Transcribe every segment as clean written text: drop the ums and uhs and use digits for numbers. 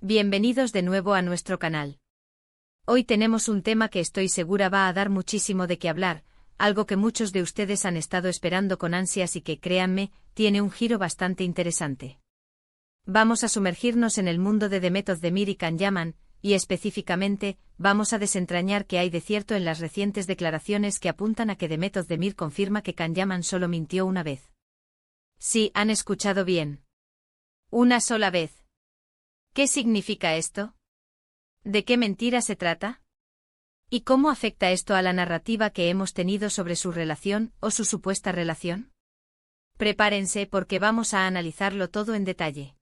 Bienvenidos de nuevo a nuestro canal. Hoy tenemos un tema que estoy segura va a dar muchísimo de qué hablar, algo que muchos de ustedes han estado esperando con ansias y que, créanme, tiene un giro bastante interesante. Vamos a sumergirnos en el mundo de Demet Özdemir y Can Yaman, y específicamente, vamos a desentrañar qué hay de cierto en las recientes declaraciones que apuntan a que Demet Özdemir confirma que Can Yaman solo mintió una vez. Sí, han escuchado bien. Una sola vez. ¿Qué significa esto? ¿De qué mentira se trata? ¿Y cómo afecta esto a la narrativa que hemos tenido sobre su relación o su supuesta relación? Prepárense porque vamos a analizarlo todo en detalle.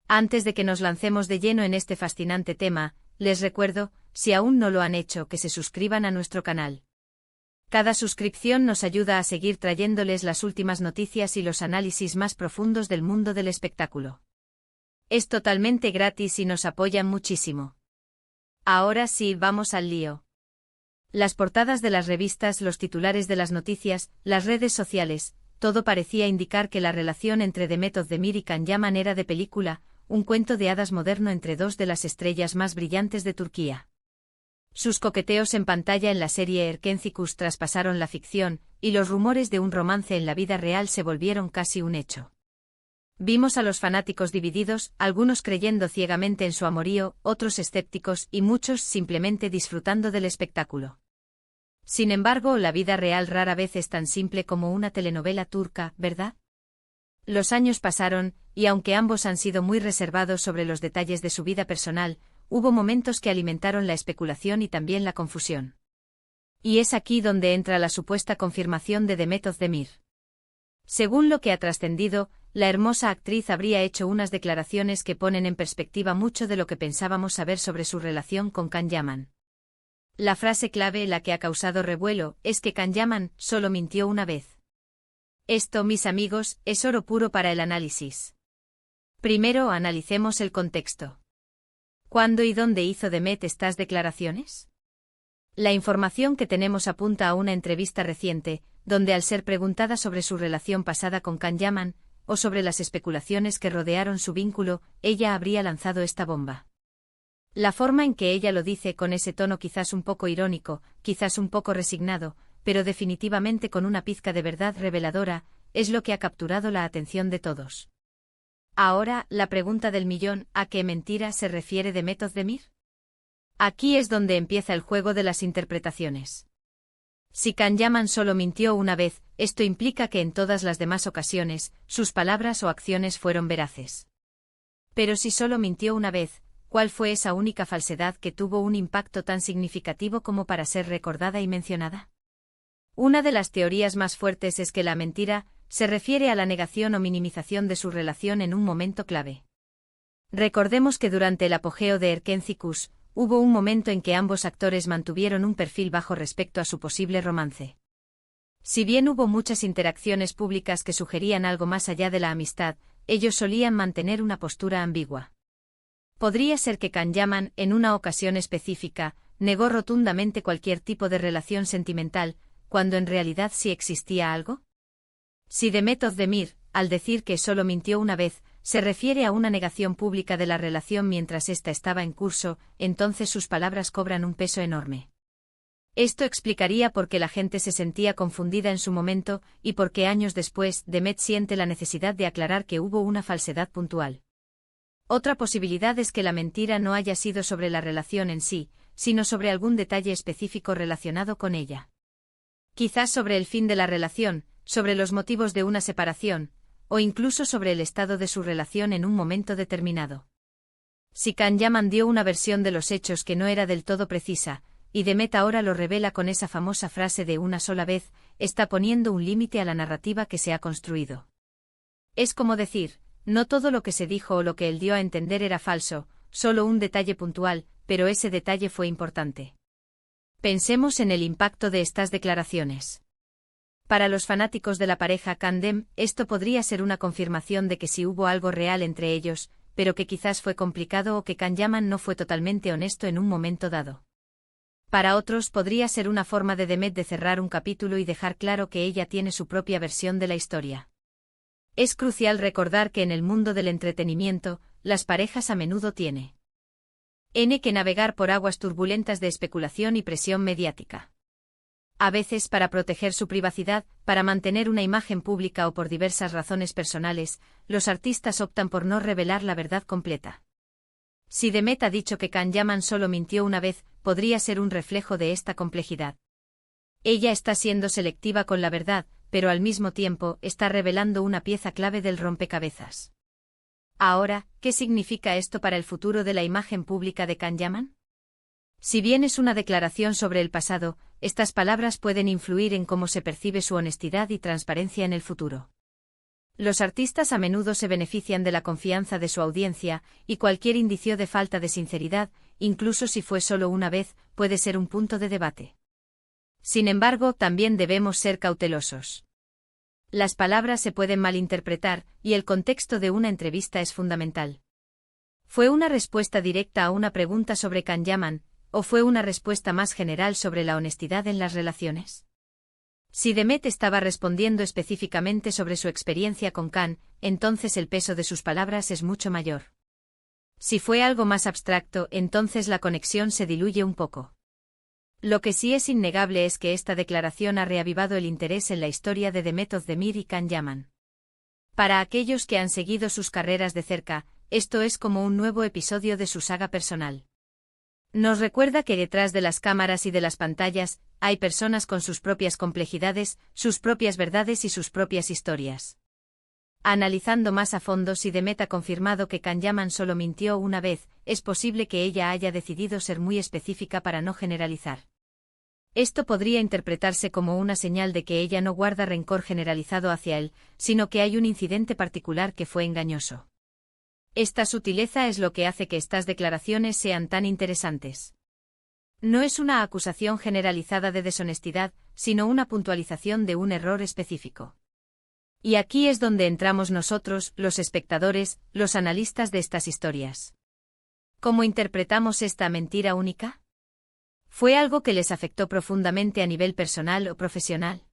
Antes de que nos lancemos de lleno en este fascinante tema, les recuerdo, si aún no lo han hecho, que se suscriban a nuestro canal. Cada suscripción nos ayuda a seguir trayéndoles las últimas noticias y los análisis más profundos del mundo del espectáculo. Es totalmente gratis y nos apoyan muchísimo. Ahora sí, vamos al lío. Las portadas de las revistas, los titulares de las noticias, las redes sociales, todo parecía indicar que la relación entre Demet Özdemir y Can Yaman era de película, un cuento de hadas moderno entre dos de las estrellas más brillantes de Turquía. Sus coqueteos en pantalla en la serie Erkenci traspasaron la ficción, y los rumores de un romance en la vida real se volvieron casi un hecho. Vimos a los fanáticos divididos, algunos creyendo ciegamente en su amorío, otros escépticos y muchos simplemente disfrutando del espectáculo. Sin embargo, la vida real rara vez es tan simple como una telenovela turca, ¿verdad? Los años pasaron, y aunque ambos han sido muy reservados sobre los detalles de su vida personal, hubo momentos que alimentaron la especulación y también la confusión. Y es aquí donde entra la supuesta confirmación de Demet Özdemir. Según lo que ha trascendido, la hermosa actriz habría hecho unas declaraciones que ponen en perspectiva mucho de lo que pensábamos saber sobre su relación con Can Yaman. La frase clave, la que ha causado revuelo, es que Can Yaman solo mintió una vez. Esto, mis amigos, es oro puro para el análisis. Primero analicemos el contexto. ¿Cuándo y dónde hizo Demet estas declaraciones? La información que tenemos apunta a una entrevista reciente, donde al ser preguntada sobre su relación pasada con Can Yaman, o sobre las especulaciones que rodearon su vínculo, ella habría lanzado esta bomba. La forma en que ella lo dice, con ese tono quizás un poco irónico, quizás un poco resignado, pero definitivamente con una pizca de verdad reveladora, es lo que ha capturado la atención de todos. Ahora, la pregunta del millón, ¿a qué mentira se refiere Demet Özdemir? Aquí es donde empieza el juego de las interpretaciones. Si Can Yaman solo mintió una vez, esto implica que en todas las demás ocasiones, sus palabras o acciones fueron veraces. Pero si solo mintió una vez, ¿cuál fue esa única falsedad que tuvo un impacto tan significativo como para ser recordada y mencionada? Una de las teorías más fuertes es que la mentira se refiere a la negación o minimización de su relación en un momento clave. Recordemos que durante el apogeo de Erkenci hubo un momento en que ambos actores mantuvieron un perfil bajo respecto a su posible romance. Si bien hubo muchas interacciones públicas que sugerían algo más allá de la amistad, ellos solían mantener una postura ambigua. Podría ser que Can Yaman, en una ocasión específica, negó rotundamente cualquier tipo de relación sentimental, cuando en realidad sí existía algo. Si Demet Özdemir, al decir que solo mintió una vez, se refiere a una negación pública de la relación mientras ésta estaba en curso, entonces sus palabras cobran un peso enorme. Esto explicaría por qué la gente se sentía confundida en su momento, y por qué años después Demet siente la necesidad de aclarar que hubo una falsedad puntual. Otra posibilidad es que la mentira no haya sido sobre la relación en sí, sino sobre algún detalle específico relacionado con ella. Quizás sobre el fin de la relación, sobre los motivos de una separación, o incluso sobre el estado de su relación en un momento determinado. Si Can Yaman dio una versión de los hechos que no era del todo precisa, y Demet ahora lo revela con esa famosa frase de una sola vez, está poniendo un límite a la narrativa que se ha construido. Es como decir, no todo lo que se dijo o lo que él dio a entender era falso, solo un detalle puntual, pero ese detalle fue importante. Pensemos en el impacto de estas declaraciones. Para los fanáticos de la pareja Can-Dem, esto podría ser una confirmación de que sí hubo algo real entre ellos, pero que quizás fue complicado o que Can Yaman no fue totalmente honesto en un momento dado. Para otros podría ser una forma de Demet de cerrar un capítulo y dejar claro que ella tiene su propia versión de la historia. Es crucial recordar que en el mundo del entretenimiento, las parejas a menudo tienen que navegar por aguas turbulentas de especulación y presión mediática. A veces para proteger su privacidad, para mantener una imagen pública o por diversas razones personales, los artistas optan por no revelar la verdad completa. Si Demet ha dicho que Can Yaman solo mintió una vez, podría ser un reflejo de esta complejidad. Ella está siendo selectiva con la verdad, pero al mismo tiempo está revelando una pieza clave del rompecabezas. Ahora, ¿qué significa esto para el futuro de la imagen pública de Can Yaman? Si bien es una declaración sobre el pasado, estas palabras pueden influir en cómo se percibe su honestidad y transparencia en el futuro. Los artistas a menudo se benefician de la confianza de su audiencia, y cualquier indicio de falta de sinceridad, incluso si fue solo una vez, puede ser un punto de debate. Sin embargo, también debemos ser cautelosos. Las palabras se pueden malinterpretar, y el contexto de una entrevista es fundamental. ¿Fue una respuesta directa a una pregunta sobre Can Yaman, o fue una respuesta más general sobre la honestidad en las relaciones? Si Demet estaba respondiendo específicamente sobre su experiencia con Can, entonces el peso de sus palabras es mucho mayor. Si fue algo más abstracto, entonces la conexión se diluye un poco. Lo que sí es innegable es que esta declaración ha reavivado el interés en la historia de Demet Özdemir y Can Yaman. Para aquellos que han seguido sus carreras de cerca, esto es como un nuevo episodio de su saga personal. Nos recuerda que detrás de las cámaras y de las pantallas, hay personas con sus propias complejidades, sus propias verdades y sus propias historias. Analizando más a fondo, si Demet ha confirmado que Can Yaman solo mintió una vez, es posible que ella haya decidido ser muy específica para no generalizar. Esto podría interpretarse como una señal de que ella no guarda rencor generalizado hacia él, sino que hay un incidente particular que fue engañoso. Esta sutileza es lo que hace que estas declaraciones sean tan interesantes. No es una acusación generalizada de deshonestidad, sino una puntualización de un error específico. Y aquí es donde entramos nosotros, los espectadores, los analistas de estas historias. ¿Cómo interpretamos esta mentira única? ¿Fue algo que les afectó profundamente a nivel personal o profesional?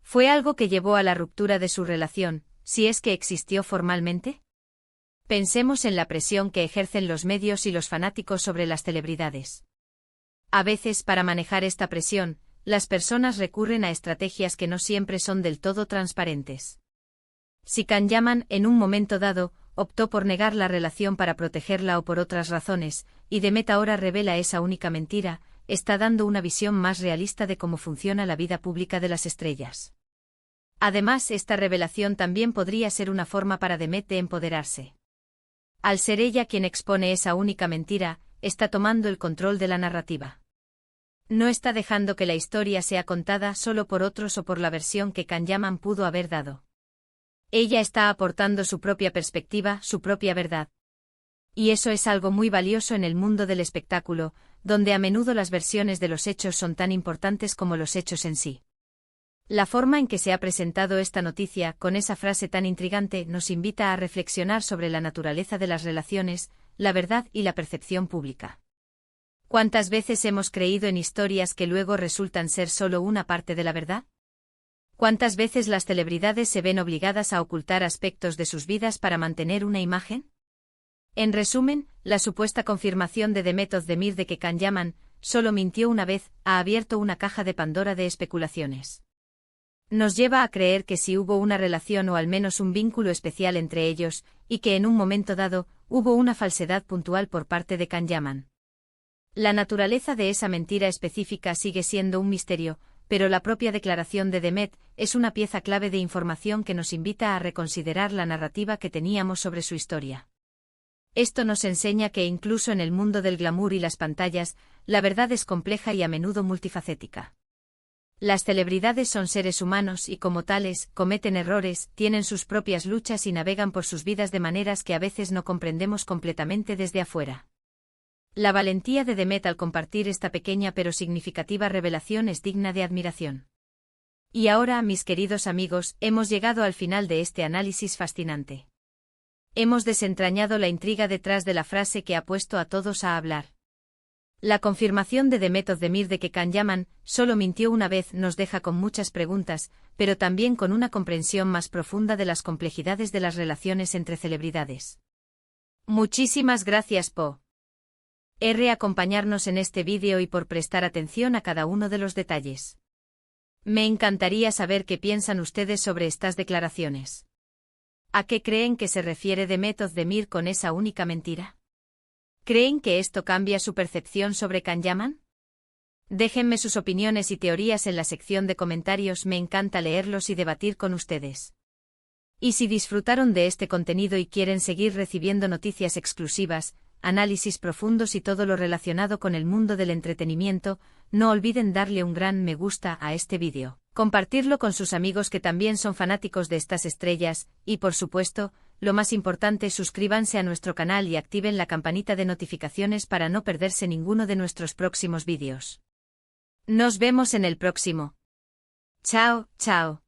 ¿Fue algo que llevó a la ruptura de su relación, si es que existió formalmente? Pensemos en la presión que ejercen los medios y los fanáticos sobre las celebridades. A veces, para manejar esta presión, las personas recurren a estrategias que no siempre son del todo transparentes. Si Can Yaman, en un momento dado, optó por negar la relación para protegerla o por otras razones, y Demet ahora revela esa única mentira, está dando una visión más realista de cómo funciona la vida pública de las estrellas. Además, esta revelación también podría ser una forma para Demet de empoderarse. Al ser ella quien expone esa única mentira, está tomando el control de la narrativa. No está dejando que la historia sea contada solo por otros o por la versión que Can Yaman pudo haber dado. Ella está aportando su propia perspectiva, su propia verdad. Y eso es algo muy valioso en el mundo del espectáculo, donde a menudo las versiones de los hechos son tan importantes como los hechos en sí. La forma en que se ha presentado esta noticia, con esa frase tan intrigante, nos invita a reflexionar sobre la naturaleza de las relaciones, la verdad y la percepción pública. ¿Cuántas veces hemos creído en historias que luego resultan ser solo una parte de la verdad? ¿Cuántas veces las celebridades se ven obligadas a ocultar aspectos de sus vidas para mantener una imagen? En resumen, la supuesta confirmación de Demet Özdemir de que Can Yaman solo mintió una vez ha abierto una caja de Pandora de especulaciones. Nos lleva a creer que sí hubo una relación o al menos un vínculo especial entre ellos, y que en un momento dado hubo una falsedad puntual por parte de Can Yaman. La naturaleza de esa mentira específica sigue siendo un misterio, pero la propia declaración de Demet es una pieza clave de información que nos invita a reconsiderar la narrativa que teníamos sobre su historia. Esto nos enseña que incluso en el mundo del glamour y las pantallas, la verdad es compleja y a menudo multifacética. Las celebridades son seres humanos y como tales, cometen errores, tienen sus propias luchas y navegan por sus vidas de maneras que a veces no comprendemos completamente desde afuera. La valentía de Demet al compartir esta pequeña pero significativa revelación es digna de admiración. Y ahora, mis queridos amigos, hemos llegado al final de este análisis fascinante. Hemos desentrañado la intriga detrás de la frase que ha puesto a todos a hablar. La confirmación de Demet Özdemir de que Can Yaman solo mintió una vez nos deja con muchas preguntas, pero también con una comprensión más profunda de las complejidades de las relaciones entre celebridades. Muchísimas gracias por acompañarnos en este vídeo y por prestar atención a cada uno de los detalles. Me encantaría saber qué piensan ustedes sobre estas declaraciones. ¿A qué creen que se refiere Demet Özdemir con esa única mentira? ¿Creen que esto cambia su percepción sobre Can Yaman? Déjenme sus opiniones y teorías en la sección de comentarios, me encanta leerlos y debatir con ustedes. Y si disfrutaron de este contenido y quieren seguir recibiendo noticias exclusivas, análisis profundos y todo lo relacionado con el mundo del entretenimiento, no olviden darle un gran me gusta a este vídeo, compartirlo con sus amigos que también son fanáticos de estas estrellas, y por supuesto, lo más importante, suscríbanse a nuestro canal y activen la campanita de notificaciones para no perderse ninguno de nuestros próximos vídeos. Nos vemos en el próximo. Chao, chao.